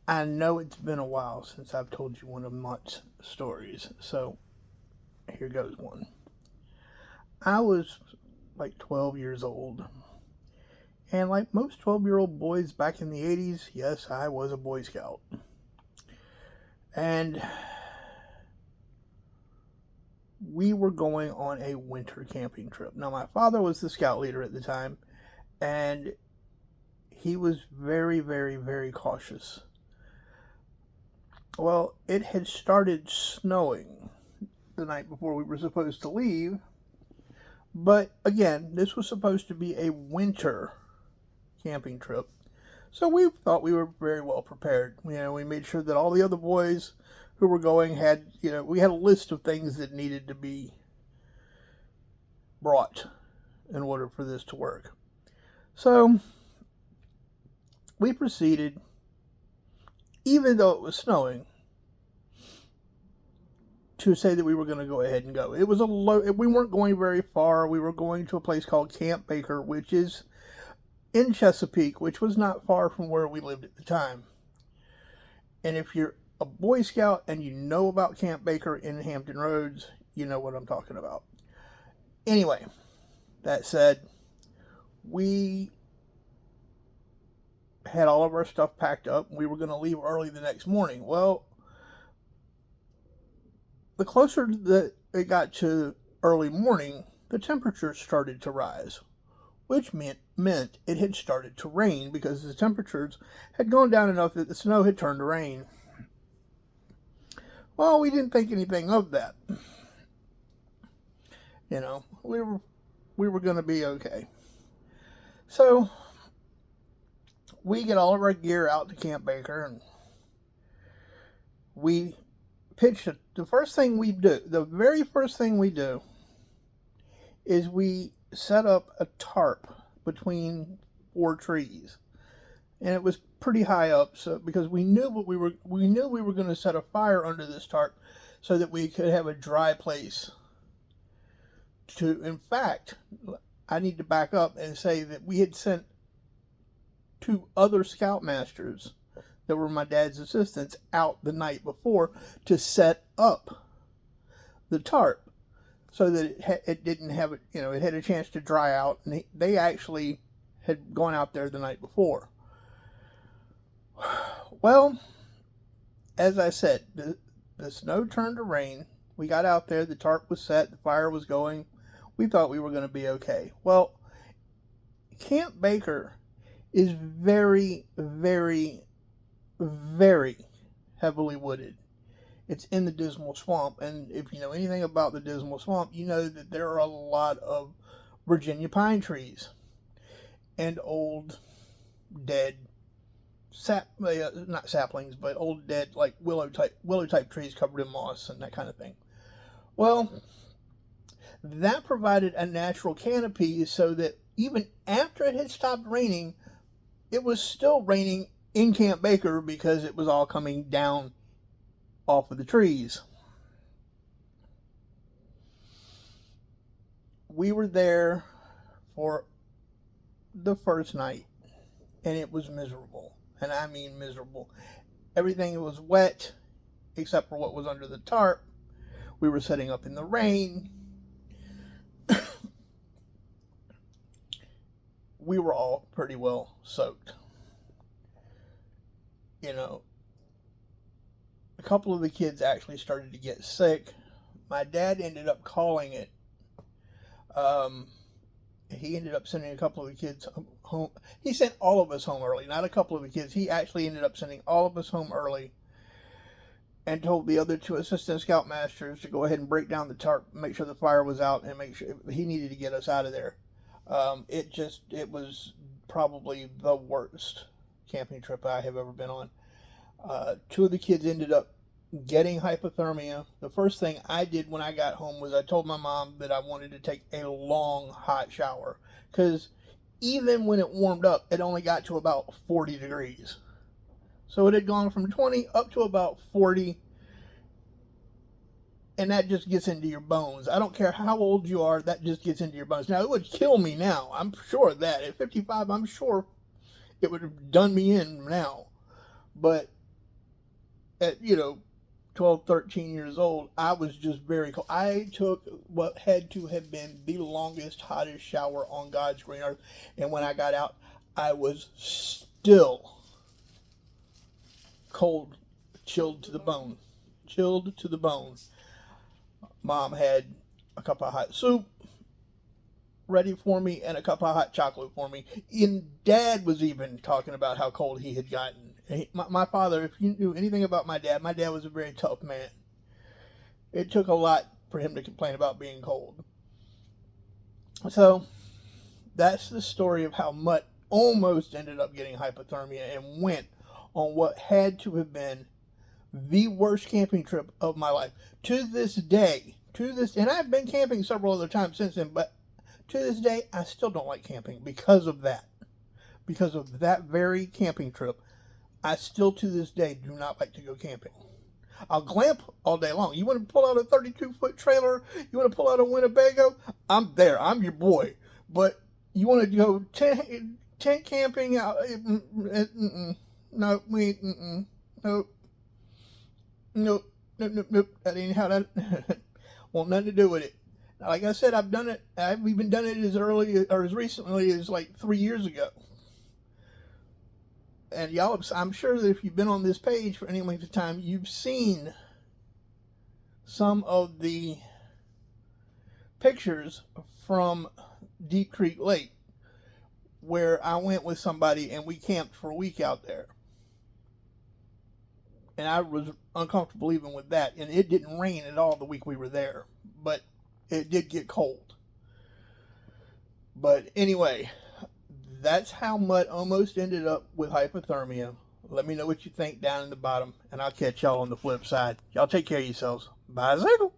I know it's been a while since I've told you one of Mutt's stories, so here goes one. I was like 12 years old, and like most 12-year-old boys back in the 80s, yes, I was a Boy Scout. And we were going on a winter camping trip. Now, my father was the scout leader at the time, and he was very, very, very cautious. Well, it had started snowing the night before we were supposed to leave, but again, this was supposed to be a winter camping trip. So we thought we were very well prepared. We made sure that all the other boys who were going had, we had a list of things that needed to be brought in order for this to work. So we proceeded, even though it was snowing, to say that we were going to go ahead and go. It was we weren't going very far. We were going to a place called Camp Baker, which is in Chesapeake, which was not far from where we lived at the time. And if you're a Boy Scout and you know about Camp Baker in Hampton Roads, you know what I'm talking about. Anyway, that said, we had all of our stuff packed up. We were going to leave early the next morning. Well, the closer that it got to early morning, the temperature started to rise, which meant it had started to rain because the temperatures had gone down enough that the snow had turned to rain. Well, we didn't think anything of that. We were going to be okay. So we get all of our gear out to Camp Baker, and we pitch it. The very first thing we do is we set up a tarp between 4 trees. And it was pretty high up, so because we knew we were going to set a fire under this tarp so that we could have a dry place to. In fact, I need to back up and say that we had sent 2 other scoutmasters that were my dad's assistants out the night before to set up the tarp so that it didn't have it had a chance to dry out, and they actually had gone out there the night before. Well, as I said, the snow turned to rain. We got out there, the tarp was set, the fire was going. We thought we were going to be okay. Well, Camp Baker is very, very, very heavily wooded. It's in the Dismal Swamp, and if you know anything about the Dismal Swamp, you know that there are a lot of Virginia pine trees and old dead not saplings, but old dead like willow type trees covered in moss and that kind of thing. Well, that provided a natural canopy so that even after it had stopped raining, it was still raining in Camp Baker because it was all coming down off of the trees. We were there for the first night, and it was miserable. And I mean miserable. Everything was wet except for what was under the tarp. We were setting up in the rain. We were all pretty well soaked. A couple of the kids actually started to get sick. My dad ended up calling it. He ended up sending a couple of the kids home. He sent all of us home early, not a couple of the kids. He actually ended up sending all of us home early and told the other 2 assistant scoutmasters to go ahead and break down the tarp, make sure the fire was out, and make sure he needed to get us out of there. It was probably the worst camping trip I have ever been on. 2 of the kids ended up getting hypothermia. The first thing I did when I got home was I told my mom that I wanted to take a long hot shower, because even when it warmed up, it only got to about 40 degrees. So it had gone from 20 up to about 40, and that just gets into your bones. I don't care how old you are, that just gets into your bones. Now, it would kill me now. I'm sure of that. At 55, I'm sure it would have done me in now. But at 12, 13 years old, I was just very cold. I took what had to have been the longest, hottest shower on God's green earth, and when I got out, I was still cold, chilled to the bone. Chilled to the bone. Mom had a cup of hot soup ready for me and a cup of hot chocolate for me. And Dad was even talking about how cold he had gotten. My father, if you knew anything about my dad was a very tough man. It took a lot for him to complain about being cold. So that's the story of how Mutt almost ended up getting hypothermia and went on what had to have been the worst camping trip of my life. To this day, and I've been camping several other times since then, but to this day, I still don't like camping because of that. Because of that very camping trip, I still to this day do not like to go camping. I'll glamp all day long. You want to pull out a 32-foot trailer? You want to pull out a Winnebago? I'm there. I'm your boy. But you want to go tent camping? No, we nope. Nope. That ain't how that. Want nothing to do with it. Like I said, I've done it. I've even done it as early or as recently as like 3 years ago. And y'all, I'm sure that if you've been on this page for any length of time, you've seen some of the pictures from Deep Creek Lake where I went with somebody and we camped for a week out there. And I was uncomfortable even with that. And it didn't rain at all the week we were there. But it did get cold. But anyway, that's how Mutt almost ended up with hypothermia. Let me know what you think down in the bottom. And I'll catch y'all on the flip side. Y'all take care of yourselves. Bye, Ziggles.